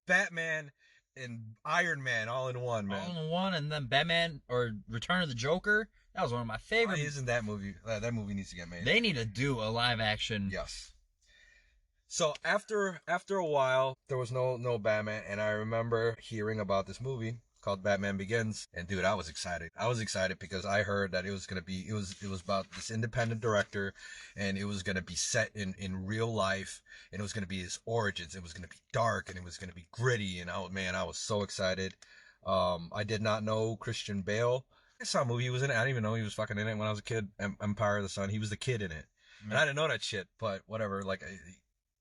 Batman, and Iron Man all in one, man. All in one, and then Batman or Return of the Joker. That was one of my Why favorite. isn't that movie? That movie needs to get made. They need to do a live action. Yes. So after a while, there was no Batman, and I remember hearing about this movie called Batman Begins, and dude, I was excited. I was excited because I heard that it was about this independent director, and it was gonna be set in real life, and it was gonna be his origins. It was gonna be dark, and it was gonna be gritty, and I was so excited. I did not know Christian Bale. I saw a movie he was in it. I didn't even know he was fucking in it when I was a kid. Empire of the Sun. He was the kid in it, and I didn't know that shit. But whatever. Like,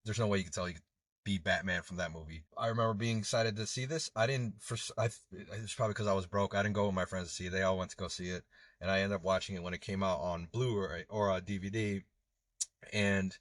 there's no way you could tell he could be Batman from that movie. I remember being excited to see this. It's probably because I was broke. I didn't go with my friends to see it. They all went to go see it, and I ended up watching it when it came out on Blu-ray or a DVD. And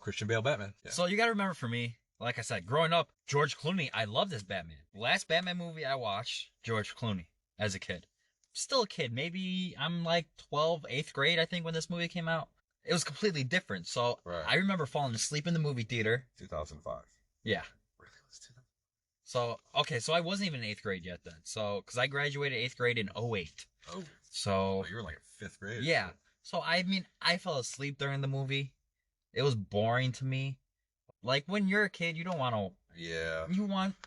Christian Bale Batman. Yeah. So you gotta remember, for me, like I said, growing up, George Clooney, I loved this Batman. Last Batman movie I watched, George Clooney, as a kid. Still a kid. Maybe I'm like 12, 8th grade, I think, when this movie came out. It was completely different. So Right. I remember falling asleep in the movie theater. 2005. Yeah. Really? It was 2005? So, okay, so I wasn't even in 8th grade yet then. So, because I graduated 8th grade in 08. Oh. So, Oh, you were like in 5th grade. yeah. So, I mean, I fell asleep during the movie. It was boring to me. Like, when you're a kid, you don't want to... Yeah.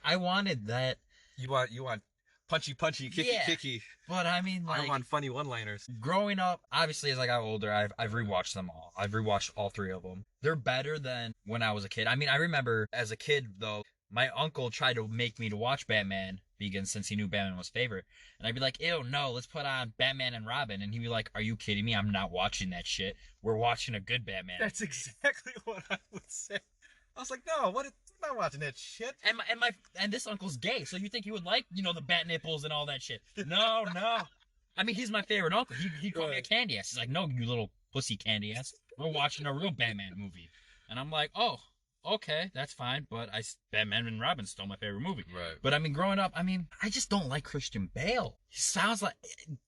I wanted that. You want punchy, kicky, Yeah. kicky. But, I mean, like... I want funny one-liners. Growing up, obviously, as I got older, I've rewatched them all. I've rewatched all 3 of them. They're better than when I was a kid. I mean, I remember as a kid, though, my uncle tried to make me to watch Batman Begins since he knew Batman was favorite. And I'd be like, ew, no, let's put on Batman and Robin. And he'd be like, are you kidding me? I'm not watching that shit. We're watching a good Batman. That's exactly what I would say. I was like, no, I'm not watching that shit. And this uncle's gay, so you think he would like, the bat nipples and all that shit. No. I mean, he's my favorite uncle. He called me a candy ass. He's like, no, you little pussy candy ass. We're watching a real Batman movie. And I'm like, oh, okay, that's fine. But Batman and Robin's still my favorite movie. Right. But I mean, growing up, I just don't like Christian Bale. He sounds like,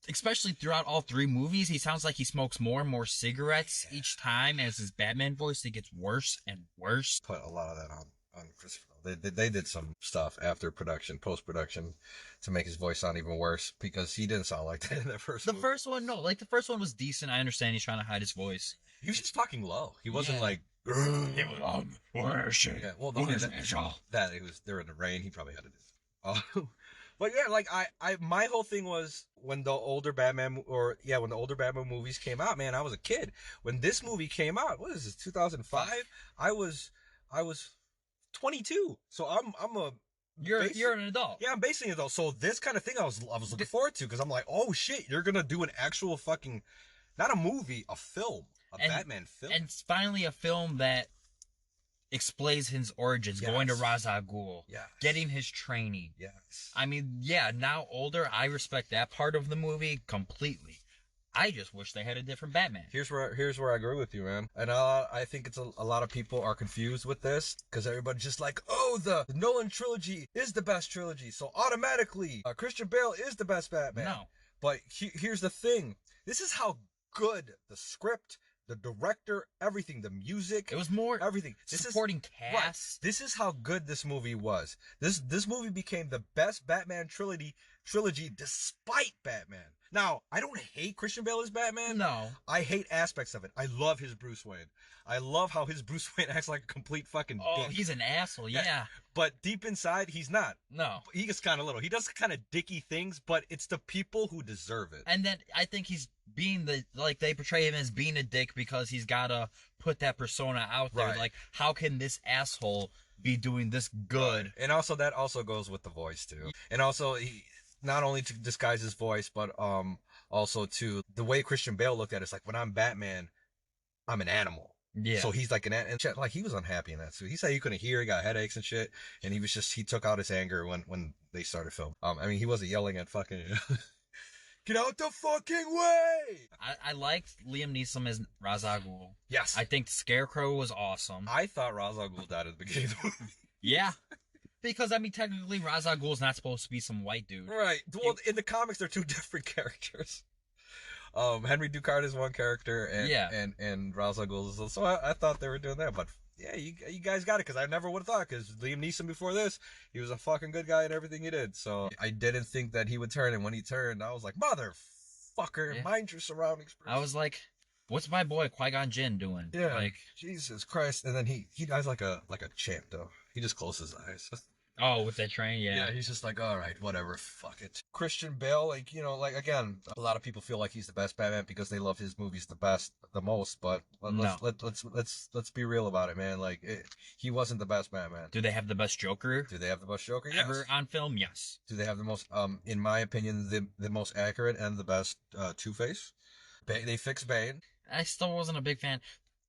especially throughout all 3 movies, he sounds like he smokes more and more cigarettes each time. As his Batman voice, it gets worse and worse. Put a lot of that on Christopher. They did some stuff after production, post-production, to make his voice sound even worse, because he didn't sound like that in the first movie. First one, no. Like, the first one was decent. I understand he's trying to hide his voice. He was just talking low. He wasn't Yeah. like... It was where is she? Yeah, well, Who okay, is Angel? that it was there in the rain. He probably had to do it. But yeah, like my whole thing was when the older Batman movies came out, man, I was a kid. When this movie came out, what is this, 2005? I was 22. So You're an adult. yeah, I'm basically an adult. So this kind of thing I was looking forward to, because I'm like, oh shit, you're gonna do an actual fucking, not a movie, a film. Batman film. And it's finally a film that explains his origins, Yes. going to Ra's al Ghul, Yes. getting his training. Yes. I mean, yeah, now older, I respect that part of the movie completely. I just wish they had a different Batman. Here's where I agree with you, man. And I think it's a lot of people are confused with this, because everybody's just like, oh, the Nolan trilogy is the best trilogy, so automatically Christian Bale is the best Batman. No. But here's the thing. This is how good the script, the director, everything, the music, It was more everything. supporting Right. cast. This is how good this movie was. This movie became the best Batman trilogy despite Batman. Now, I don't hate Christian Bale as Batman. No. I hate aspects of it. I love his Bruce Wayne. I love how his Bruce Wayne acts like a complete fucking Oh, dick. he's an asshole, yeah. But deep inside, he's not. No. He gets kind of little. He does kind of dicky things, but it's the people who deserve it. And then I think he's being they portray him as being a dick because he's gotta put that persona out there. Right. Like, how can this asshole be doing this good? And also, that also goes with the voice too. And also, he not only to disguise his voice, but also to the way Christian Bale looked at it. It's like, when I'm Batman, I'm an animal. Yeah. So he's like and like, he was unhappy in that suit. He said he couldn't hear, he got headaches and shit, and he took out his anger when they started filming. I mean, he wasn't yelling at fucking Get out the fucking way! I liked Liam Neeson as Ra's al Ghul. Yes. I think Scarecrow was awesome. I thought Ra's al Ghul died at the beginning of the movie. Yeah. Because, I mean, technically, Ra's al Ghul's not supposed to be some white dude. Right. Well, in the comics, they're two different characters. Henry Ducard is one character, and Ra's al Ghul is... So I thought they were doing that, but... Yeah, you guys got it, because I never would have thought, because Liam Neeson before this, he was a fucking good guy in everything he did, so I didn't think that he would turn, and when he turned, I was like, motherfucker, mind your surroundings. I was like, what's my boy Qui-Gon Jinn doing? Yeah, like, Jesus Christ, and then he dies like a champ, though. He just closes his eyes. oh, with that train, yeah. He's just like, all right, whatever, fuck it. Christian Bale, like, you know, like, again, a lot of people feel like he's the best Batman because they love his movies the most, but let's be real about it, man. Like, he wasn't the best Batman. Do they have the best Joker? Do they have the best Joker? Yes. Ever on film? Yes. Do they have the most, in my opinion, the most accurate and the best Two-Face? They fixed Bane. I still wasn't a big fan.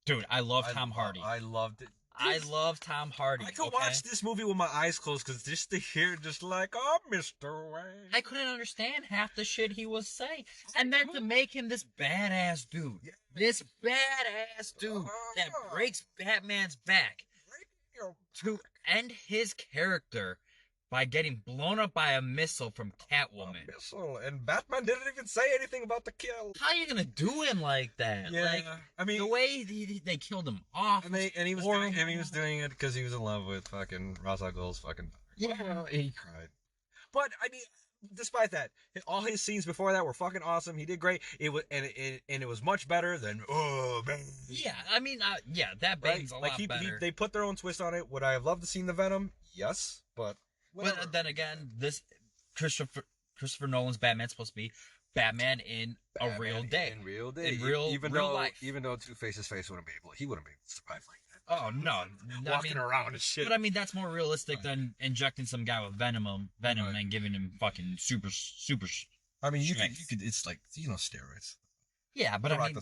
Dude, I love Tom Hardy. I loved it. I love Tom Hardy. I could watch this movie with my eyes closed because just to hear just like, oh, Mr. Wayne. I couldn't understand half the shit he was saying. And then to make him this badass dude. This badass dude that breaks Batman's back. To end his character by getting blown up by a missile from Catwoman. And Batman didn't even say anything about the kill. How are you gonna do him like that? Yeah, like, I mean, the way they killed him off. And he was doing it because he was in love with fucking Ra's al Ghul's fucking. Yeah, he cried. But I mean, despite that, all his scenes before that were fucking awesome. He did great. It was and it was much better than Bane. Yeah, I mean, that Bane's a lot better. They put their own twist on it. Would I have loved to see the Venom? Yes, but. Whatever. But then again, this Christopher Nolan's Batman's supposed to be Batman in a real day. In real day. In real life. Even though Two-Face's face he wouldn't be able to survive like that. Oh, no. Walking around and shit. But I mean, that's more realistic than injecting some guy with venom and giving him fucking super. I mean, you could, it's like, steroids. Yeah, but I mean,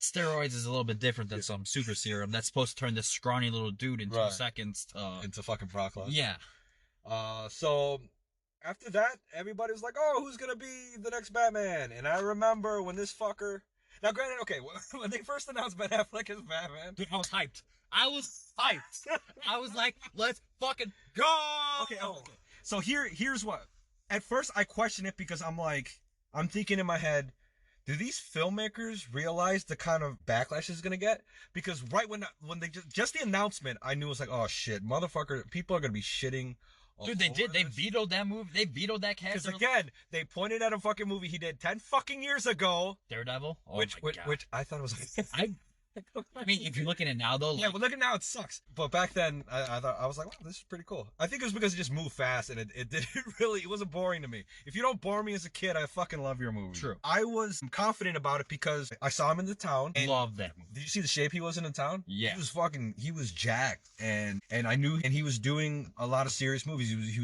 steroids is a little bit different than some super serum that's supposed to turn this scrawny little dude in 2 seconds into fucking Brock Lesnar. Yeah. So after that, everybody was like, "Oh, who's gonna be the next Batman?" And I remember when this fucker. Now, granted, okay, when they first announced Ben Affleck as Batman, dude, I was hyped. I was like, "Let's fucking go!" Okay. So here's what. At first, I questioned it because I'm thinking in my head. Do these filmmakers realize the kind of backlash it's gonna get? Because right when they just the announcement, I knew it was like, oh shit, motherfucker, people are gonna be shitting. Dude, they did. They vetoed that movie. They vetoed that cast. Because again, they pointed at a fucking movie he did 10 fucking years ago. Daredevil. Oh which I thought was. I mean, if you're looking at it now, though. Yeah, but looking now, it sucks. But back then, I thought, I was like, wow, this is pretty cool. I think it was because it just moved fast, and it didn't really, it wasn't boring to me. If you don't bore me as a kid, I fucking love your movie. True. I was confident about it because I saw him in the town. And love that movie. Did you see the shape he was in the town? Yeah. He was jacked, and I knew, and he was doing a lot of serious movies. He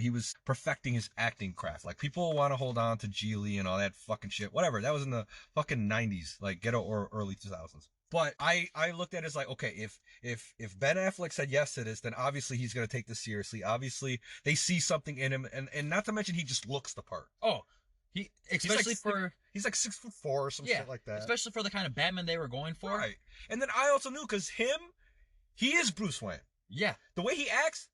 was perfecting his acting craft. Like, people want to hold on to Geely and all that fucking shit. Whatever. That was in the fucking 90s, like ghetto or early 2000s. But I looked at it as like, okay, if Ben Affleck said yes to this, then obviously he's going to take this seriously. Obviously, they see something in him. And not to mention, he just looks the part. Oh, he's like 6'4" or some shit like that. Especially for the kind of Batman they were going for. Right. And then I also knew, because he is Bruce Wayne. Yeah. The way he acts,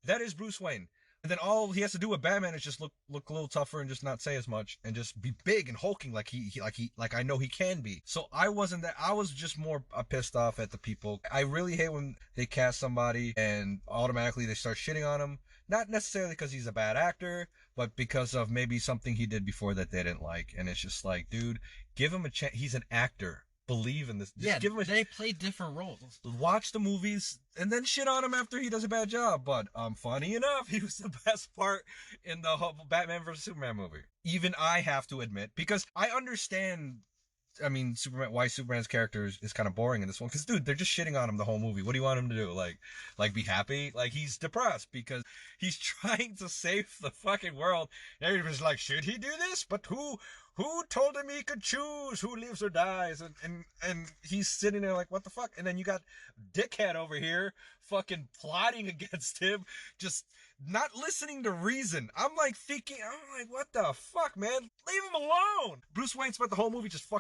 that is Bruce Wayne. And then all he has to do with Batman is just look a little tougher and just not say as much and just be big and hulking like I know he can be. So I wasn't that. I was just more pissed off at the people. I really hate when they cast somebody and automatically they start shitting on him. Not necessarily because he's a bad actor, but because of maybe something he did before that they didn't like. And it's just like, dude, give him a chance. He's an actor. Believe in this. Just give him they play different roles. Watch the movies and then shit on him after he does a bad job. But funny enough, he was the best part in the whole Batman vs Superman movie. Even I have to admit, because I understand. I mean, why Superman's character is kind of boring in this one. Because, dude, they're just shitting on him the whole movie. What do you want him to do? Like be happy? Like, he's depressed because he's trying to save the fucking world. And everybody's like, should he do this? But who told him he could choose who lives or dies? And he's sitting there like, what the fuck? And then you got dickhead over here fucking plotting against him, just not listening to reason. I'm like, what the fuck, man? Leave him alone. Bruce Wayne spent the whole movie just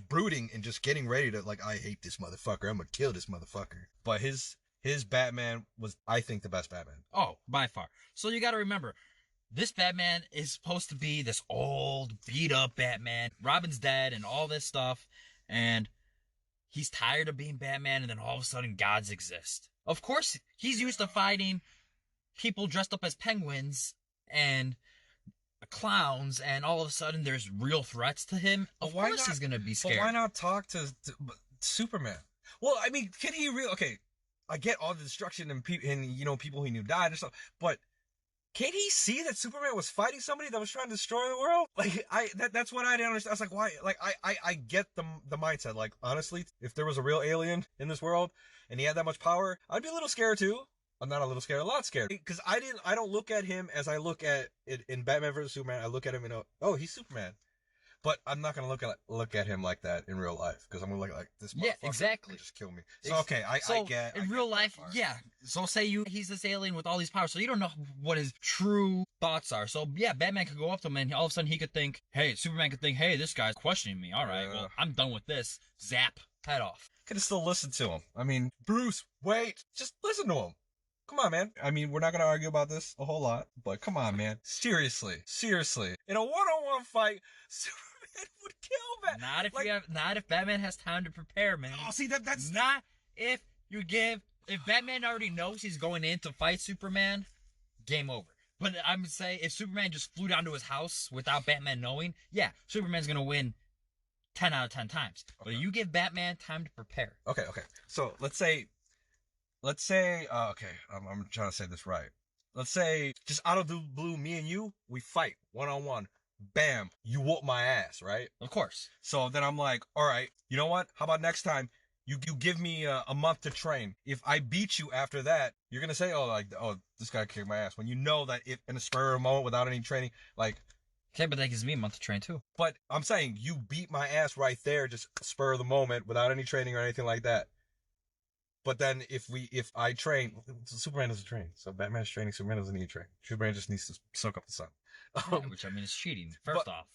brooding and just getting ready to, like, I hate this motherfucker. I'm gonna kill this motherfucker. But his Batman was, I think, the best Batman. Oh, by far. So you gotta remember, this Batman is supposed to be this old, beat-up Batman. Robin's dead and all this stuff, and he's tired of being Batman, and then all of a sudden, gods exist. Of course, he's used to fighting people dressed up as penguins and clowns, and all of a sudden, there's real threats to him. Of course he's gonna be scared. But why not talk to Superman? Well, I mean, can he really... Okay, I get all the destruction and people he knew died and stuff, but... Can't he see that Superman was fighting somebody that was trying to destroy the world? Like, that's what I didn't understand. I was like, why? Like, I get the mindset. Like, honestly, if there was a real alien in this world and he had that much power, I'd be a little scared too. I'm not a little scared, a lot scared. Because I don't look at him as I look at it in Batman vs. Superman. I look at him and oh, he's Superman. But I'm not gonna look at him like that in real life, because I'm gonna look like this motherfucker. Yeah, exactly. Just kill me. So okay, I get. In real life, yeah. So say he's this alien with all these powers, so you don't know what his true thoughts are. So yeah, Batman could go up to him and all of a sudden he could think, hey, Superman could think, hey, this guy's questioning me. All right, well, I'm done with this. Zap, head off. Could still listen to him. I mean, Bruce, wait, just listen to him. Come on, man. I mean, we're not gonna argue about this a whole lot, but come on, man. Seriously. In a one-on-one fight, Superman would kill Batman. Not if Batman has time to prepare, man. Oh, see, that's not if Batman already knows he's going in to fight Superman, game over. But I'm saying if Superman just flew down to his house without Batman knowing, yeah, Superman's gonna win 10 out of 10 times. Okay. But you give Batman time to prepare. Okay. So let's say, okay, I'm trying to say this right. Let's say, just out of the blue, me and you, we fight one-on-one. Bam, you whoop my ass, right? Of course. So then I'm like, all right, you know what? How about next time you give me a month to train? If I beat you after that, you're gonna say, oh, this guy kicked my ass. When you know that if in a spur of a moment without any training, like. Okay, but that gives me a month to train too. But I'm saying you beat my ass right there, just spur of the moment without any training or anything like that. But then if I train, Superman doesn't train. So Batman's training, Superman doesn't need to train. Superman just needs to soak up the sun. Which, I mean, is cheating, first off.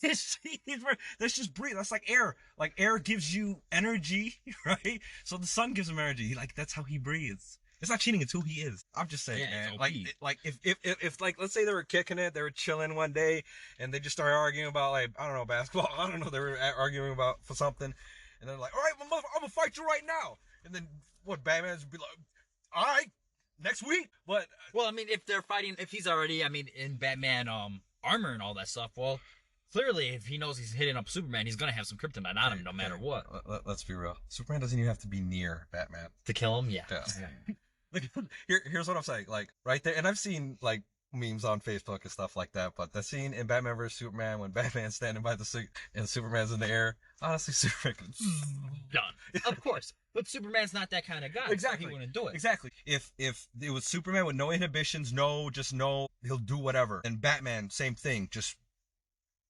It's cheating. That's just breathe. That's like air. Like air gives you energy, right? So the sun gives him energy. That's how he breathes. It's not cheating, it's who he is. I'm just saying, man. Like if let's say they were kicking it, they were chilling one day, and they just started arguing about, like, I don't know, basketball. I don't know, they were arguing about for something, and they're like, all right, I'm gonna fight you right now. And then what? Batman's would be like, all right, next week. But well, I mean, if they're fighting, if he's already, I mean, in Batman armor and all that stuff, well, clearly if he knows he's hitting up Superman, he's gonna have some kryptonite on him no matter what. Let's be real. Superman doesn't even have to be near Batman to kill him. Yeah. Here's what I'm saying. Like right there, and I've seen like memes on Facebook and stuff like that. But the scene in Batman vs Superman when Batman's standing by the suit and Superman's in the air. Honestly, Superman done. Of course. But Superman's not that kind of guy. Exactly. So he wouldn't do it. Exactly. If it was Superman with no inhibitions, just know he'll do whatever. And Batman, same thing, just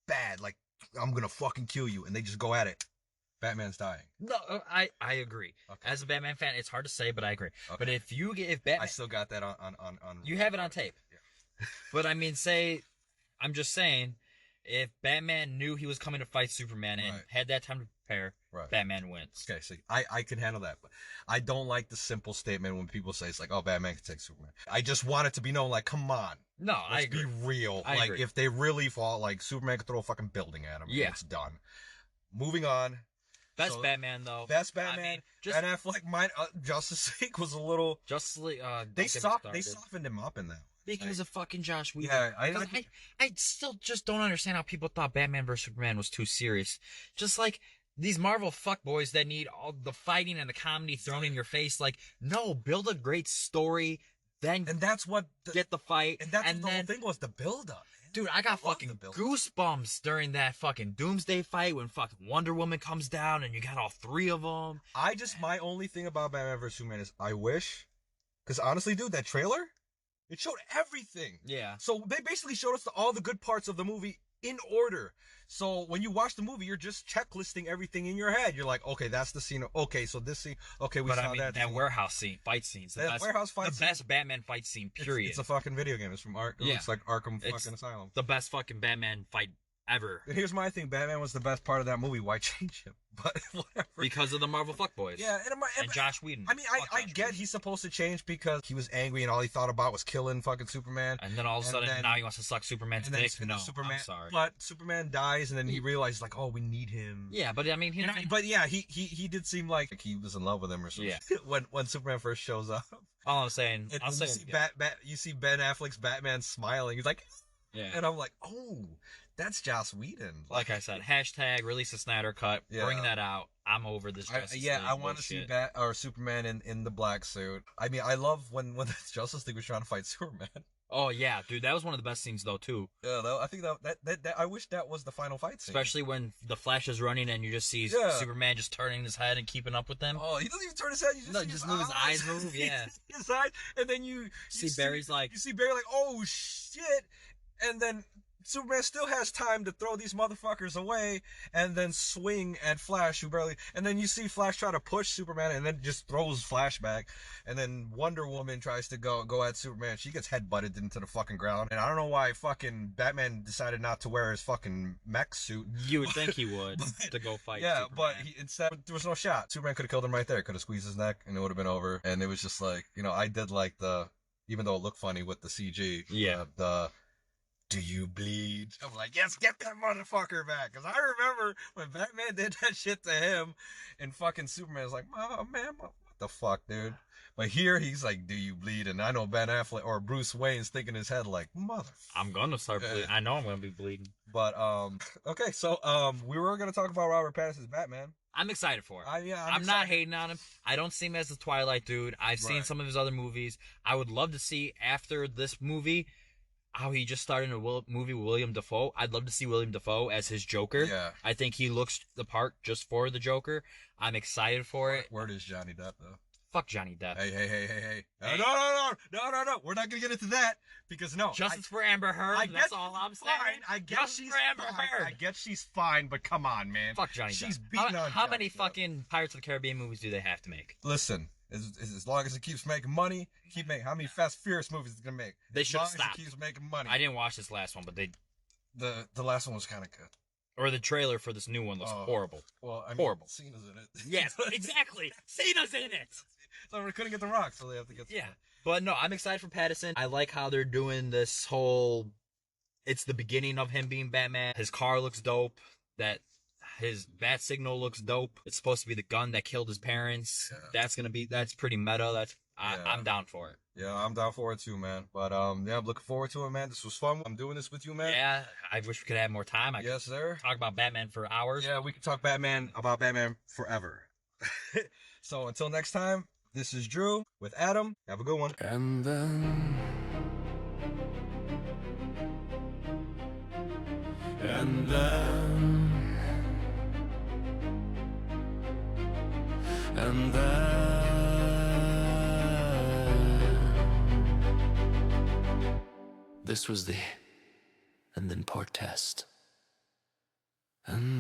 bad. Like, I'm gonna fucking kill you, and they just go at it. Batman's dying. No, I agree. Okay. As a Batman fan, it's hard to say, but I agree. Okay. But if Batman, I still got that on. You have it on tape. Yeah. But I mean, I'm just saying, if Batman knew he was coming to fight Superman and had that time to prepare, Batman wins. Okay, see, I can handle that, but I don't like the simple statement when people say it's like, oh, Batman can take Superman. I just want it to be known, like, come on. No, I agree. Be real. I like, agree. If they really fall, like, Superman could throw a fucking building at him. Yeah. It's done. Moving on. Best Batman, though. Best Batman. I mean, and Affleck, Justice League was a little... Justice League, they softened him up in that. Because of fucking Josh Whedon. Yeah, I still just don't understand how people thought Batman vs Superman was too serious. Just like these Marvel fuckboys that need all the fighting and the comedy thrown in your face. Like, no, build a great story, then get the fight. And that's what the whole thing was, the build-up. Dude, I got fucking goosebumps during that fucking Doomsday fight when fucking Wonder Woman comes down and you got all three of them. My only thing about Batman vs Superman is I wish, because honestly, dude, that trailer, it showed everything. Yeah. So they basically showed us all the good parts of the movie in order. So when you watch the movie, you're just checklisting everything in your head. You're like, okay, that's the scene. Okay, so this scene. Okay, we But saw I mean, that. that scene. warehouse scene, fight scenes, That warehouse fight the scene. best Batman fight scene, period. It's a fucking video game. It's from Arkham. Yeah. It's like Arkham It's fucking Asylum. the best fucking Batman fight ever. And here's my thing: Batman was the best part of that movie. Why change him? But whatever. Because of the Marvel fuckboys. Yeah, And Josh Whedon. I mean, Fuck I Josh get Whedon. he's supposed to change because he was angry and all he thought about was killing fucking Superman. And then all of a and sudden, then- now he wants to suck Superman's And then dick. No, Superman, I'm sorry. but Superman dies, and then he realizes like, oh, we need him. Yeah, but I mean, But yeah, he did seem like he was in love with him or something. Yeah. when Superman first shows up, all I'm saying, and I'm you saying, see you see Ben Affleck's Batman smiling. He's like, yeah. and I'm like, oh, that's Joss Whedon. Like I said, hashtag release the Snyder cut. Yeah. Bring that out. I'm over this. Justice League I want to see Superman in the black suit. I mean, I love when the Justice League was trying to fight Superman. Oh yeah, dude, that was one of the best scenes though too. Yeah, I think that I wish that was the final fight scene. Especially when the Flash is running and you just see Superman just turning his head and keeping up with them. Oh, he doesn't even turn his head. You just move his eyes move. Yeah. His eyes, and then you See Barry's like, oh shit, and then Superman still has time to throw these motherfuckers away and then swing at Flash, who barely, and then you see Flash try to push Superman and then just throws Flash back, and then Wonder Woman tries to go at Superman. She gets headbutted into the fucking ground, and I don't know why fucking Batman decided not to wear his fucking mech suit. you would think he would to go fight. Yeah, Superman. but instead there was no shot. Superman could have killed him right there. Could have squeezed his neck and it would have been over. And it was just like, I did like even though it looked funny with the CG. Yeah. Do you bleed? I'm like, yes, get that motherfucker back. Because I remember when Batman did that shit to him, and fucking Superman was like, oh, man, what the fuck, dude? But here he's like, do you bleed? And I know Ben Affleck or Bruce Wayne's thinking in his head like, motherfucker. I'm gonna start bleeding. I know I'm gonna be bleeding. But okay, so we were gonna talk about Robert Pattinson's Batman. I'm excited for it. I'm not hating on him. I don't see him as a Twilight dude. I've seen some of his other movies. I would love to see after this movie how he just started in a movie with William Dafoe. I'd love to see William Dafoe as his Joker. Yeah. I think he looks the part just for the Joker. I'm excited for it. Word is Johnny Depp though. Fuck Johnny Depp. Hey. No. We're not gonna get into that because no. Justice for Amber Heard. That's all I'm saying. Fine. I guess Justice she's for Amber fine. Heard. I guess she's fine, but come on, man. Fuck Johnny She's Depp. beating on How Johnny many Depp. fucking Pirates of the Caribbean movies do they have to make? Listen, as long as it keeps making money, keep making. How many Fast Furious movies is it gonna make? They should As long stop. as it keeps making money. I didn't watch this last one, but The last one was kind of good. or the trailer for this new one looks horrible. Well, I mean, Horrible. Cena's in it. Yes, exactly. Cena's in it. So we couldn't get The Rock, so they have to get. Yeah. But no, I'm excited for Pattinson. I like how they're doing this whole. It's the beginning of him being Batman. His car looks dope. That his bat signal looks dope. It's supposed to be the gun that killed his parents. Yeah. That's pretty meta. I'm down for it. Yeah, I'm down for it too, man. But I'm looking forward to it, man. This was fun. I'm doing this with you, man. Yeah, I wish we could have more time. I Yes, sir. could talk about Batman for hours. Yeah, we can talk about Batman forever. So until next time, this is Drew with Adam. Have a good one. And then this was the and then part test. And